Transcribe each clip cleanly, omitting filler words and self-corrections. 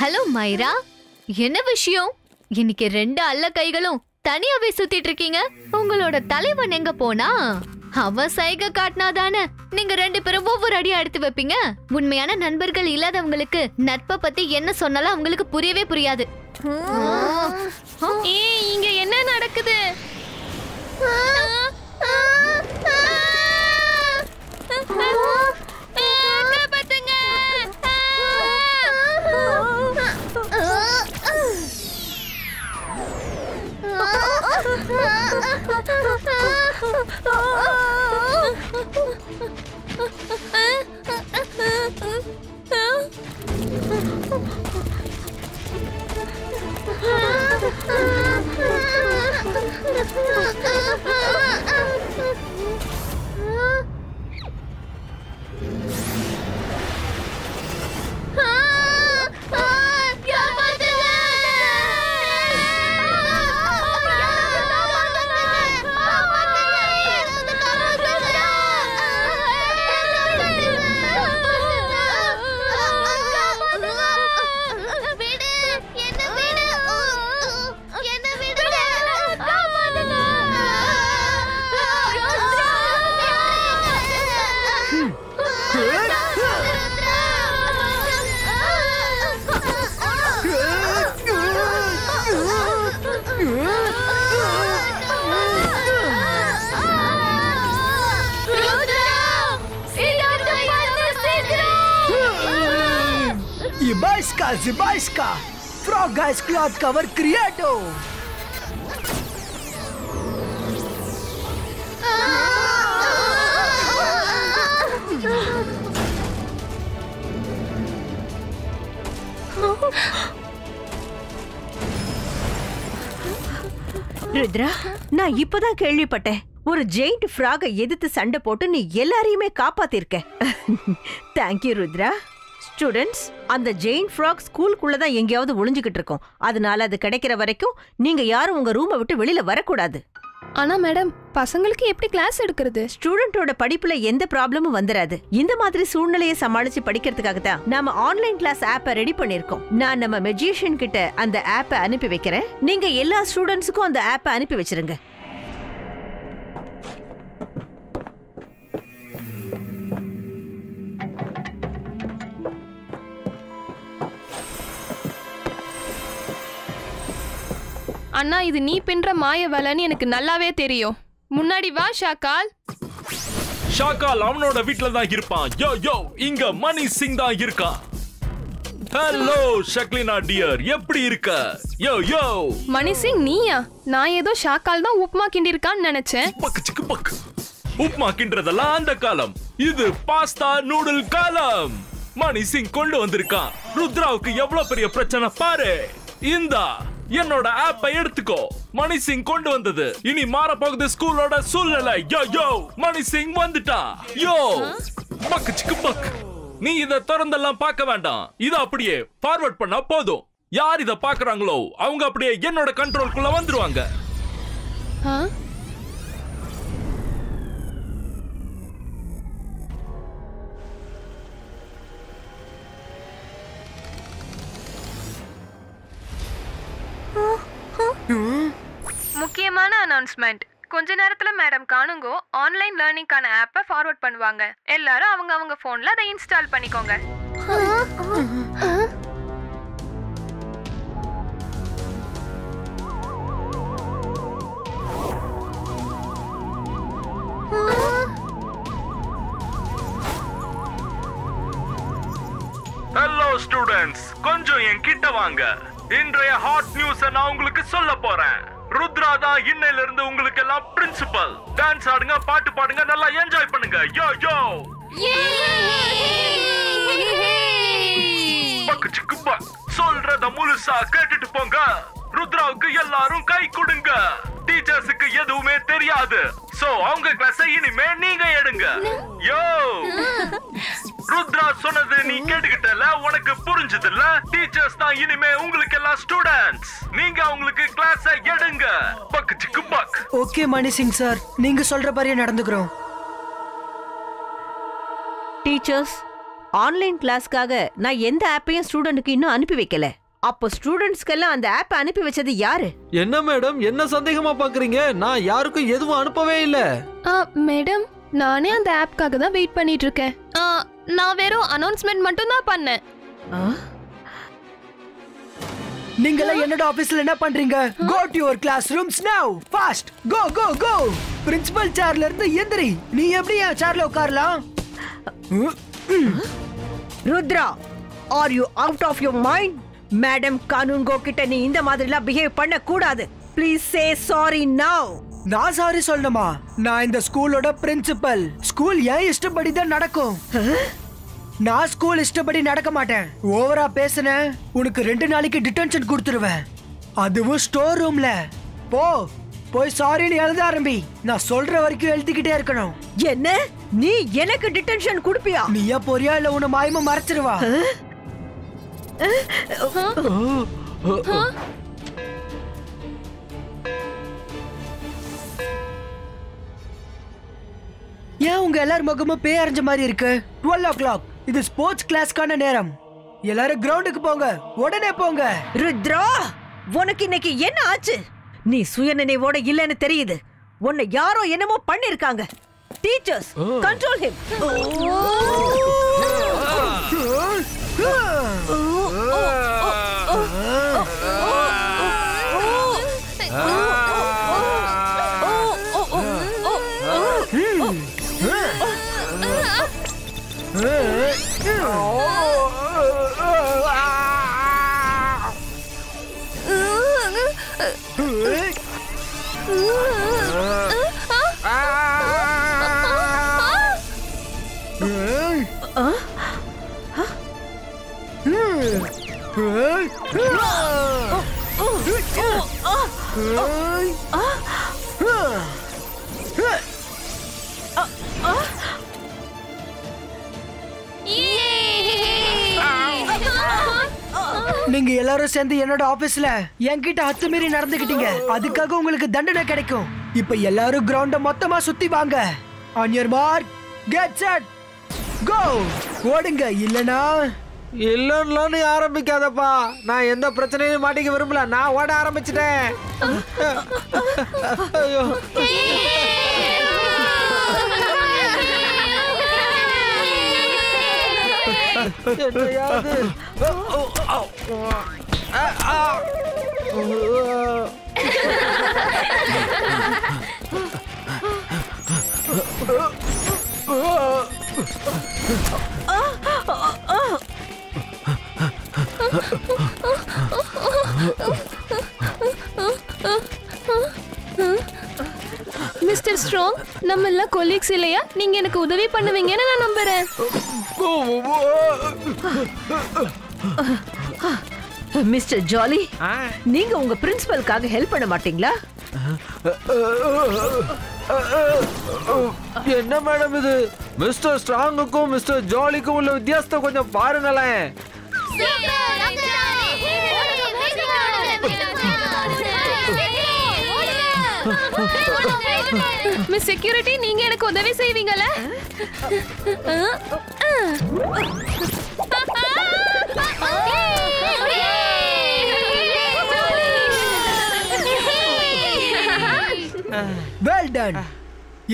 Hello மைரா, என்ன விஷயம்? இன்னைக்கு ரெண்டு அல்ல கைகளும் தனியாவே சுத்திட்டு இருக்கீங்க. உங்களோட தலைவன் எங்க போனா? அவ சைகை காட்டினாதானே நீங்க ரெண்டு பேரும் ஒவ்வொரு அடியா எடுத்து வைப்பீங்க. உண்மையான நண்பர்கள் இல்லாதவங்களுக்கு நட்பை பத்தி என்ன சொன்னாலும் அவங்களுக்கு புரியவே புரியாது. இங்க என்ன நடக்குது? Zibaiska! Frog Guys cloth cover creato! Rudra, நான் இப்பதான் கேள்விப்பட்டேன். ஒரு ஜெயிண்ட் ஃப்ராக எதிர்த்து சண்டை போட்டு நீ எல்லாரையுமே காப்பாத்திருக்க. தேங்க்யூ ருத்ரா. ஸ்டூடெண்ட்ஸ், அந்த ஜெயின் ஃப்ராக் ஸ்கூலுக்குள்ளதான் எங்கேயாவது ஒளிஞ்சுக்கிட்டு இருக்கோம். அதனால அது கிடைக்கிற வரைக்கும் நீங்க யாரும் உங்க ரூமை விட்டு வெளியில வரக்கூடாது. ஆனா மேடம், பசங்களுக்கு எப்படி கிளாஸ் எடுக்கிறது? ஸ்டூடெண்டோட படிப்புல எந்த ப்ராப்ளமும் வந்துராது. இந்த மாதிரி சூழ்நிலையை சமாளிச்சு படிக்கிறதுக்காக தான் நாம ஆன்லைன் கிளாஸ் ஆப்பை ரெடி பண்ணிருக்கோம். நான் நம்ம மெஜிஷியன் கிட்ட அந்த ஆப்பை அனுப்பி வைக்கிறேன். நீங்க எல்லா ஸ்டூடெண்ட்ஸுக்கும் அந்த ஆப்பை அனுப்பி வச்சிருங்க. அண்ணா, இது நீ பின்ற மாய வேலைன்னு எனக்கு நல்லாவே தெரியும். முன்னாடி வா ஷாக்கால். ஷாக்கால் அவனோட வீட்ல தான் இருப்பான். யோ யோ, இங்க மணி சிங் தான் இருக்கான். ஹலோ ஷக்லினா டியர், எப்படி இருக்க? யோ யோ. மணி சிங் நீயா? நான் ஏதோ ஷாக்கால் தான் உப்மா கிண்டிருக்கான்னு நினைச்சேன். பக்கு சிக்கு பக்கு. உப்மா கிண்டறதெல்லாம் அந்த காலம். இது பாஸ்தா நூடுல் காலம். மணி சிங் கொண்டு வந்திருக்கான். ருத்ராவுக்கு எவ்வளவு பெரிய பிரச்சனை பாரு. இந்தா என்னோட ஆப்பை எடுத்துக்கோ. மணி சிங் கொண்டு வந்தது. இனி மாற போகுது ஸ்கூலோட சூழ்நிலை. யோ யோ, மணி சிங் வந்துட்டா. யோ பக்கு சிக்கு பக்கு. நீ இத திறந்தெல்லாம் பார்க்க வேண்டாம். இத அப்படியே ஃபார்வர்ட் பண்ணா போதும். யார் இத பாக்குறாங்களோ அவங்க அப்படியே என்னோட கண்ட்ரோல்குள்ள வந்துருவாங்க. முக்கியமான அனௌன்ஸ்மெண்ட். கொஞ்ச நேரத்துல மேடம் காணுங்கோ ஆன்லைன் லேர்னிங்கான ஆப்பை ஃபார்வர்ட் பண்ணுவாங்க. எல்லாரும் அவங்க அவங்க போன்ல அதை இன்ஸ்டால் பண்ணிக்கோங்க. ஹலோ ஸ்டூடெண்ட்ஸ், கொஞ்சம் என் கிட்ட வாங்க. இன்றைய ஹாட் நியூஸ் நான் உங்களுக்கு சொல்ல போறேன். ருத்ரா தான் இன்னையில இருந்து உங்களுக்கு எல்லாம் பிரின்சிபல். டான்ஸ் ஆடுங்க, பாட்டு பாடுங்க, நல்லா என்ஜாய் பண்ணுங்க. யோ யோ. பக்கு சிக்கு பக். சொல்றத முழுசா கேட்டுட்டு போங்க. ருத்ராவுக்கு எல்லாரும் கை கொடுங்க. டீச்சர்ஸுக்கு எதுவுமே தெரியாது. சோ அவங்க கிளாஸ் இனிமே நீங்க எடுங்க. யோ ருத்ரா சொன்னது நீ கேட்டுக்கிட்டல, உனக்கு புரிஞ்சதுல? டீச்சர்ஸ் தான் இனிமே உங்களுக்கு எல்லாம் ஸ்டூடெண்ட்ஸ். நீங்க அவங்களுக்கு கிளாஸ் எடுங்க. பக்கு சிக்கு பக். ஓகே மணி சிங் சார், நீங்க சொல்ற மாதிரியே நடந்துக்கிறோம். டீச்சர்ஸ், ஆன்லைன் கிளாஸ்க்காக நான் எந்த ஆப்பையும் ஸ்டூடெண்ட்க்கு இன்னும் அனுப்பி வைக்கல. அப்போ ஸ்டூடெண்ட்ஸ்க்கெல்லாம் அந்த ஆப் அனுப்பி வச்சது யாரு? என்ன மேடம் என்ன சந்தேகமா பாக்குறீங்க? நான் யாருக்கும் எதுவும் அனுப்பவே இல்ல. மேடம் நானே அந்த ஆப்காக தான் வெயிட் பண்ணிட்டு இருக்கேன். நான் வெறும் அனௌன்ஸ்மெண்ட் மட்டும் தான் பண்ணேன். நீங்கள என்னோட ஆபீஸ்ல என்ன பண்றீங்க? Go to your classrooms now. Fast. Go go go. Principal சேர்ல இருந்து எந்திரி. நீ எப்படி என் சேர்ல உட்காரலாம்? Rudra, are you out of your mind? Madam Kanungo கிட்ட நீ இந்த மாதிரிலாம் பிஹேவ் பண்ண கூடாது. Please say sorry now. நான் சாரி சொல்லணுமா? நான் இந்த ஸ்கூலோட பிரின்சிபல். ஸ்கூல் ஏன் இஷ்டப்படி தான் நடக்கும். நான் ஸ்கூல் இஷ்டப்படி நடக்க மாட்டேன். ஓவரா பேசுன உனக்கு 2 நாளைக்கு டிடென்ஷன் கொடுத்துருவேன். அதுவும் ஸ்டோர் ரூம்ல. போய் சாரின்னு எழுத ஆரம்பி. நான் சொல்ற வரைக்கும் எழுதிக்கிட்டே இருக்கணும். என்ன? நீ எனக்கு டிடென்ஷன் கொடுப்பியா? நீயா போறியா இல்ல உன மாயமா மறைச்சிருவா? ஏன் உங்க எல்லாரும் முகமும் பேய் அரைஞ்ச மாதிரி இருக்கு? 12 o'clock. இது ஸ்போர்ட்ஸ் கிளாஸ்க்கான நேரம். எல்லாரும் கிரவுண்டுக்கு போங்க. உடனே போங்க. ருத்ரா, உனக்கு இன்னைக்கு என்ன ஆச்சு? நீ சுயநினைவோட இல்லன்னு தெரியுது. உன்னை யாரோ என்னமோ பண்ணிருக்காங்க. Teachers, control him. நீங்க எல்லாரும் சேர்ந்து என்னோட ஆபீஸ்ல என்கிட்ட அத்துமீறி நடந்துக்கிட்டீங்க. அதுக்காக உங்களுக்கு தண்டனை கிடைக்கும். இப்ப எல்லாரும் கிரவுண்ட மொத்தமா சுத்தி வாங்க. On your mark, get set, go. ஓடுங்க. இல்லன்னு ஆரம்பிக்காதப்பா. நான் எந்த பிரச்சனையும் மாட்டிக்க விரும்பல. நான் ஓட ஆரம்பிச்சிட்டேன். ஐயோ. என்னையாவது மிஸ்டர் ஸ்ட்ராங், நம்ம எல்லாம் கொலீக்ஸ் இல்லையா? நீங்க எனக்கு உதவி பண்ணுவீங்கன்னு நான் நம்புறேன். மிஸ்டர் ஜாலி, நீங்க உங்க பிரின்சிபலுக்காக ஹெல்ப் பண்ண மாட்டீங்களா? என்ன மேடம் இது? மிஸ்டர் ஸ்ட்ராங்குக்கும் மிஸ்டர் ஜாலிக்கும் உள்ள வித்தியாசத்தை கொஞ்சம் பாருங்களேன். மிஸ் செக்யூரிட்டி, நீங்க எனக்கு உதவி செய்வீங்கல? Well done.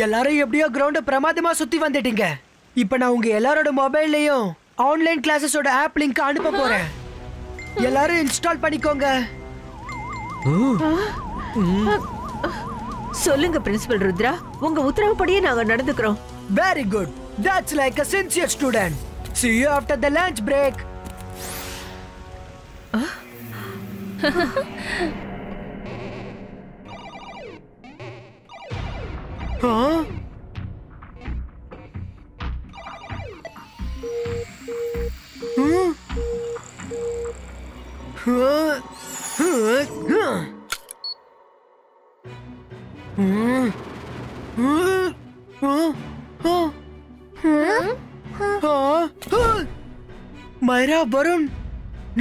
எல்லாரும் எப்படியோ கிரவுண்ட பிரமாதமா சுத்தி வந்துட்டீங்க. இப்ப நான் உங்க எல்லாரோட மொபைல்லையும் ஆன்லைன் கிளாஸஸோட ஆப் லிங்க் அனுப்ப போறேன். எல்லாரும் இன்ஸ்டால் பண்ணிக்கோங்க. சொல்லுங்க பிரின்சிபல் ருத்ரா, உங்க உத்தரவுப்படியே நாங்க நடந்துக்கிறோம். Very good. That's like a sincere student. See you after the lunch break. Huh? மைரா, Varun,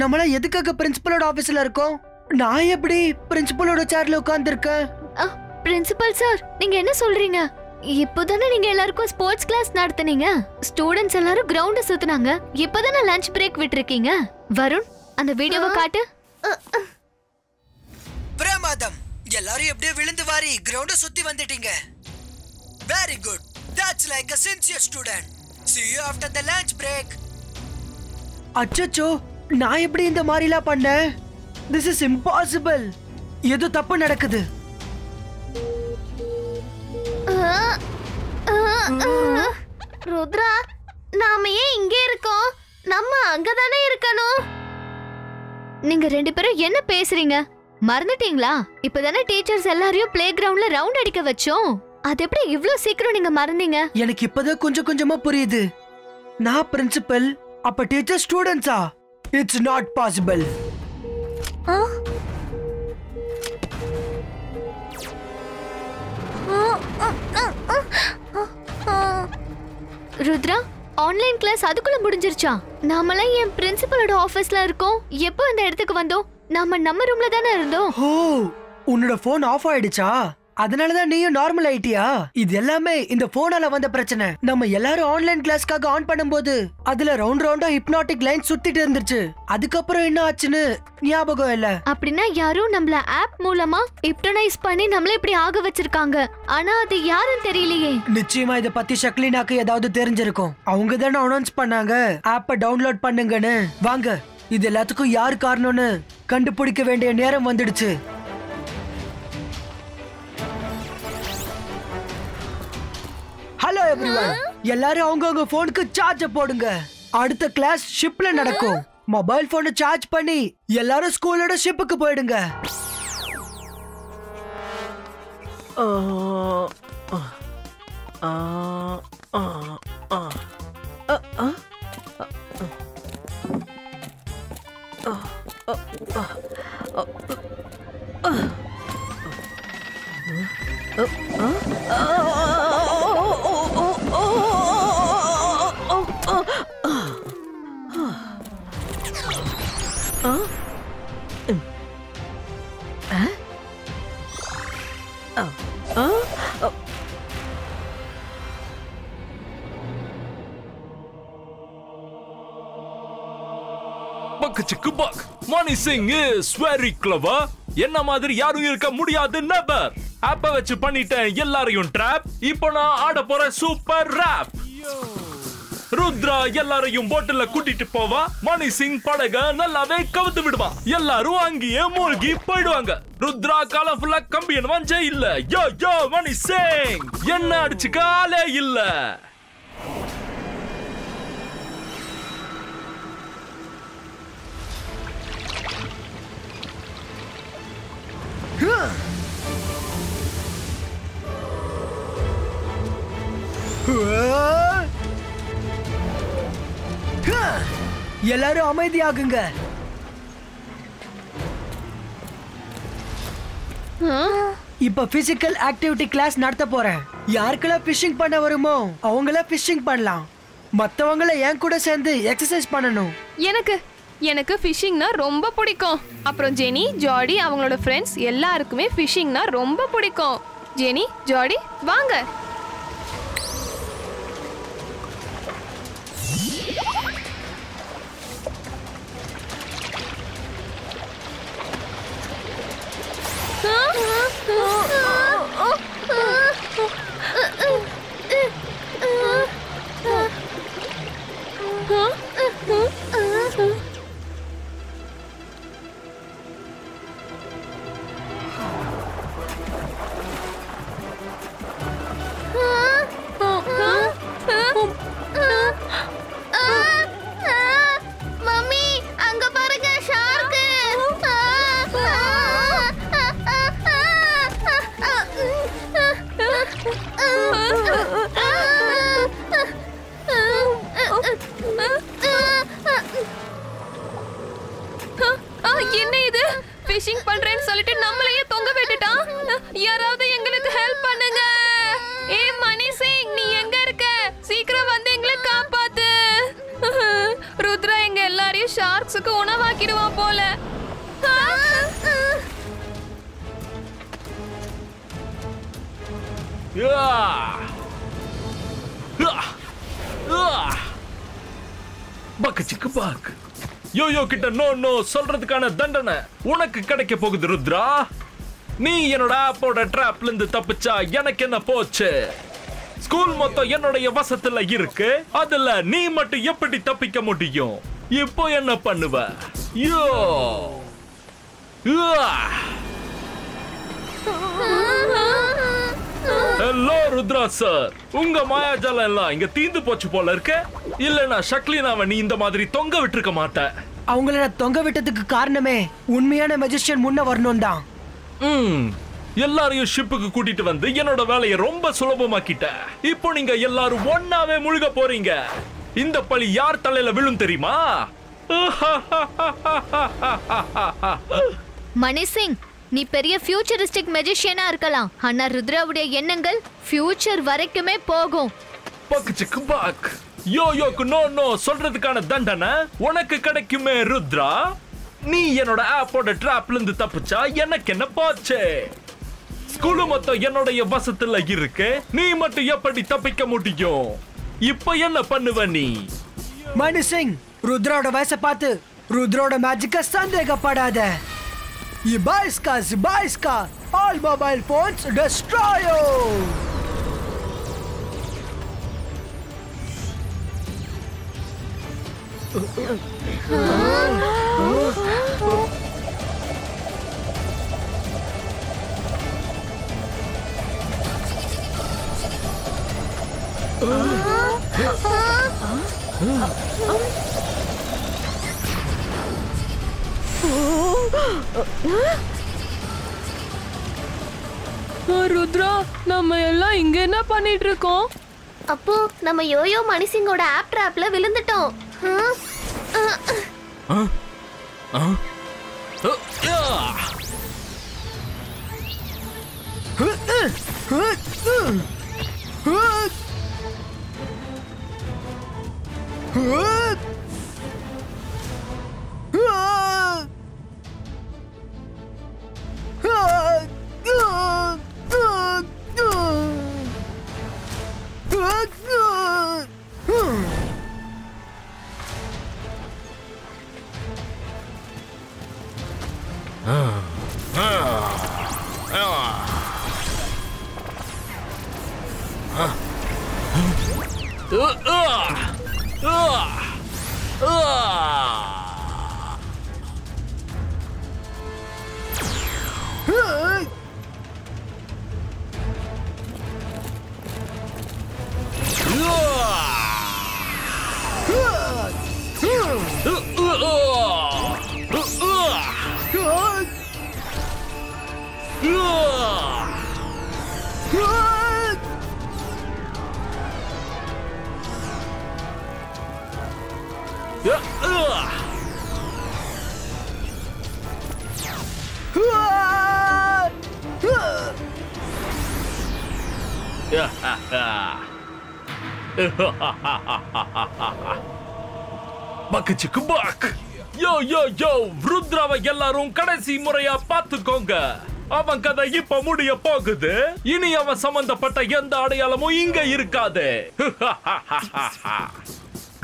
நம்மள எதுக்காக பிரின்சிபலோட ஆபீஸ்ல இருக்கோம்? நான் எப்படி பிரின்சிபலோட சேர்ல உட்கார்ந்திருக்கேன்? பிரின்சிபல் சார், நீங்க என்ன சொல்றீங்க? இப்போதானே நீங்க எல்லாருக்கும் ஸ்போர்ட்ஸ் கிளாஸ் நடத்துனீங்க. ஸ்டூடண்ட்ஸ் எல்லாரும் கிரவுண்ட சுத்துனாங்க. இப்போதானே லஞ்ச் பிரேக் விட்டுருக்கீங்க. வருண், அந்த வீடியோவை காட்டு. பிரமாதம். எல்லாரும் எப்படியே விழுந்து வாரி கிரவுண்ட சுத்தி வந்துட்டீங்க. Very good. That's like a sincere student. See you after the lunch break. அச்சச்சோ, நான் எப்படி இந்த மாதிரிலாம் பண்ணேன்? This is impossible. ஏதோ தப்பு நடக்குது. ருத்ரா, நாம ஏன் இங்கே இருக்கோம்? நம்ம அங்கதானே இருக்கணும். நீங்க ரெண்டு பேரும் என்ன பேசுறீங்க? மறந்துட்டீங்களா? இப்பதானே டீச்சர்ஸ் எல்லாரையும் பிளே கிரவுண்ட்ல ரவுண்ட் அடிக்க வச்சோம். அது எப்படி இவ்ளோ சீக்கிரம் நீங்க மறந்தீங்க? எனக்கு இப்பதான் கொஞ்சம் கொஞ்சமா புரியுது. நான் பிரின்சிபல், அப்ப டீச்சர் ஸ்டூடண்ட்ஸா? It's not possible. Rudra, online class அதுக்குள்ள முடிஞ்சிருச்சா? நாமெல்லாம் என் பிரின்சிபலோட ஆபீஸ்ல இருக்கோம். எப்போ இந்த இடத்துக்கு வந்தோம்? நம்ம ரூம்ல தானே இருந்தோம். ஓ, உன்னோட போன் ஆஃப் ஆயிடுச்சா? அதனாலதான் நீயும் நார்மல் ஆயிட்டியா? இது எல்லாமே இந்த போனால வந்த பிரச்சனை. நம்ம எல்லாரும் ஆன்லைன் கிளாஸ்க்காக ஆன் பண்ணும்போது அதுல ரவுண்டா ஹிப்னாட்டிக் லைன் சுத்திட்டு இருந்துச்சு. அதுக்கப்புறம் என்ன ஆச்சுன்னு ஞாபகம் இல்ல. அப்படின்னா யாரும் நம்மள ஆப் மூலமா ஹிப்னோடைஸ் பண்ணி நம்மள இப்படி ஆக வச்சிருக்காங்க. ஆனா அது யாரும் தெரியலையே. நிச்சயமா இத பத்தி ஷக்லினாக்கு ஏதாவது தெரிஞ்சிருக்கும். அவங்க தானே அனௌன்ஸ் பண்ணாங்க ஆப்பை டவுன்லோட் பண்ணுங்கன்னு. வாங்க, இது எல்லாத்துக்கும் யார் காரணம்னு கண்டுபிடிக்க வேண்டிய நேரம் வந்துடுச்சு. ஹலோ எவ்ரிவன், எல்லாரும் அவங்கவங்க போனுக்கு சார்ஜ் போடுங்க. அடுத்த கிளாஸ் ஷிப்ல நடக்கும். மொபைல் போனை சார்ஜ் பண்ணி எல்லாரும் ஸ்கூலோட ஷிப்புக்கு போயிடுங்க. Money Singh is very clever. என்ன மாதிரி யாரும் இருக்க முடியாது நபர். ஆப்ப வச்சு பண்ணிட்டேன் எல்லாரையும் ட்ராப். இப்போ நான் ஆட போற சூப்பர் ராப். ருத்ரா எல்லாரையும் போட்டில் கூட்டிட்டு போவா. மணி சிங் படக நல்லாவே கவுத்து விடுவா. எல்லாரும் அங்கேயே மூழ்கி போயிடுவாங்க. ருத்ரா கலர்ஃபுல்லா கம்பியன் வஞ்சே இல்ல. யோ யோ மணி சிங், என்ன அடிச்சுக்க ஆளே இல்ல. எல்லாரும் அமைதியாகுங்க. இப்ப பிசிக்கல் ஆக்டிவிட்டி கிளாஸ் நடத்த போறேன். யாருக்கெல்லாம் ஃபிஷிங் பண்ண வருமோ அவங்கள ஃபிஷிங் பண்ணலாம். மத்தவங்கள என் கூட சேர்ந்து எக்ஸசைஸ் பண்ணணும். எனக்கு ஃபிஷிங்னா ரொம்ப பிடிக்கும். அப்புறம் ஜெனி, ஜாடி அவங்களோட ஃப்ரெண்ட்ஸ் எல்லாருக்குமே ஃபிஷிங்னா ரொம்ப பிடிக்கும். ஜெனி, ஜாடி வாங்க. என்ன இது? ஃபிஷிங் பண்றேன்னு சொல்லிட்டு நம்மளையே தொங்க விட்டுட்டான். யாராவது எங்களுக்கு ஹெல்ப் பண்ணுங்க. ஏய் மணி சிங், நீ எங்க இருக்க? சீக்கிரம் வந்து எங்களை காப்பாத்து. ருத்ரா எங்க எல்லாரையும் ஷார்க்ஸுக்கு உணவாக்கிடுவான் போல. பக்கச்சிக்கு பாக். யோயோ கிட்ட நோ நோ சொல்றதுக்கான தண்டனை உனக்கு கிடைக்க போகுது ருத்ரா. நீ என்னோட ஆப்போட ட்ராப்ல இருந்து தப்பிச்சா எனக்கு என்ன போச்சு? ஸ்கூல் மொத்தம் என்னுடைய வசத்துல இருக்கு. அதுல நீ மட்டும் எப்படி தப்பிக்க முடியும்? இப்போ என்ன பண்ணுவ? யோ ஹலோ ருத்ரா சார், உங்க மாயாஜாலம் எல்லாம் இங்க தீந்து போச்சு போல இருக்கு. இல்லனா ஷக்லினாவை நீ இந்த மாதிரி தொங்க விட்டுருக்க மாட்ட. அவங்கள நான் தொங்க விட்டதுக்கு காரணமே உண்மையான மெஜிஷியன் முன்ன வரணும் தான். எல்லாரையும் ஷிப்புக்கு கூட்டிட்டு வந்து என்னோட வேலையை ரொம்ப சுலபமாக்கிட்ட. இப்போ நீங்க எல்லாரும் ஒன்னாவே முழுக போறீங்க. இந்த பழி யார் தலையில விழும் தெரியுமா? மணி சிங், நீ பெரிய ஃபியூச்சரிஸ்டிக் மெஜிஷியனா இருக்கலாம், ஆனா ருத்ராவுடைய எண்ணங்கள் ஃபியூச்சர் வரைக்குமே போகும். பக்கச்சுக்கு பாக். யோயோக்கு நோ நோ சொல்றதுக்கான தண்டனை உனக்கு கிடைக்குமே ருத்ரா. நீ என்னோட ஆப்போட ட்ராப்ல இருந்து தப்பிச்சா எனக்கு என்ன போச்சு? ஸ்கூலு மொத்தம் என்னோட வசத்துல இருக்கு. நீ மட்டும் எப்படி தப்பிக்க முடியும்? இப்ப என்ன பண்ணுவ நீ? மணி சிங், ருத்ராவோட வயசை பார்த்து ருத்ராவோட மேஜிக்க சந்தேகப்படாத. Zibaiska, all mobile phones destroy. Rudra, நம்ம எல்லாம் இங்க என்ன பண்ணிட்டு இருக்கோம்? அப்போ நம்ம யோயோ மணிசிங்கோட ஆப் ட்ராப்ல விழுந்துட்டோம். பக்கச்சுக்கு பாக். யோ யோ யோ, ருத்ராவை எல்லாரும் கடைசி முறையா பாத்துக்கோங்க. அவன் கதை இப்ப முடிய போகுது. இனி அவன் சம்பந்தப்பட்ட எந்த அடையாளமும் இங்க இருக்காது.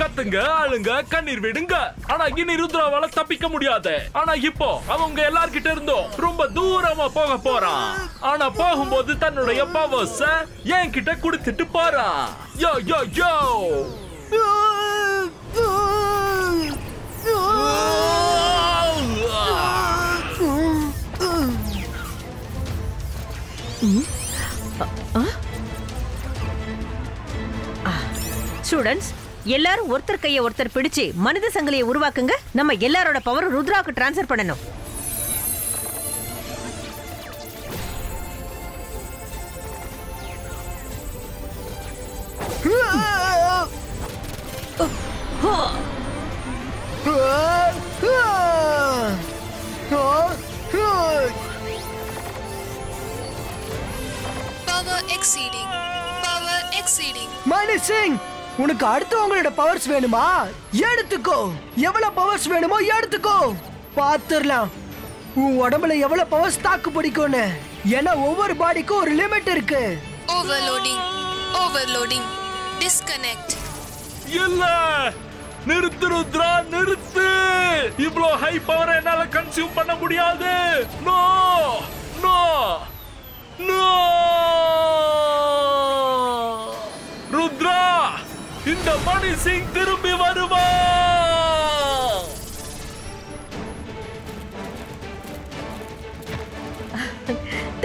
கத்துங்க, அழுங்க, கண்ணீர் விடுங்க. ஆனா இனி ருத்ராவால தப்பிக்க முடியாது. ஆனா இப்போ அவங்க எல்லார்கிட்ட இருந்தும் ரொம்ப தூரமா போக போறான். ஆனா போகும்போது தன்னுடைய பவர்ஸ என்கிட்ட கொடுத்துட்டு போறான். யோ யோ யோ, ஸ்டூடண்ட்ஸ், எல்லாரும் ஒருத்தர் கையை ஒருத்தர் பிடிச்சு மனித சங்கிலியை உருவாக்குங்க. நம்ம எல்லாரோட பவர் ருத்ராவுக்கு டிரான்ஸ்ஃபர் பண்ணணும். மணி சிங், உனக்கு அடுத்தவங்களோட பவர்ஸ் வேணுமா? எடுத்துக்கோ. எவ்வளவு பவர்ஸ் வேணுமோ எடுத்துக்கோ. பாத்துறலாம் உன் உடம்புல எவ்வளவு பவர்ஸ் தாக்கு பிடிக்கும்னு. ஏன்னா ஒவ்வொரு பாடிக்கும் ஒரு லிமிட் இருக்கு. Overloading disconnect. இல்ல, நிறுத்து ருத்ரா, நிறுத்து. இவ்ளோ ஹை பவர் என்னால கன்சியூம் பண்ண முடியாது. No no no. ருத்ரா, இந்த மணி சிங் திரும்பி வருவா.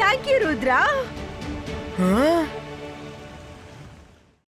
தேங்க்யூ ருத்ரா.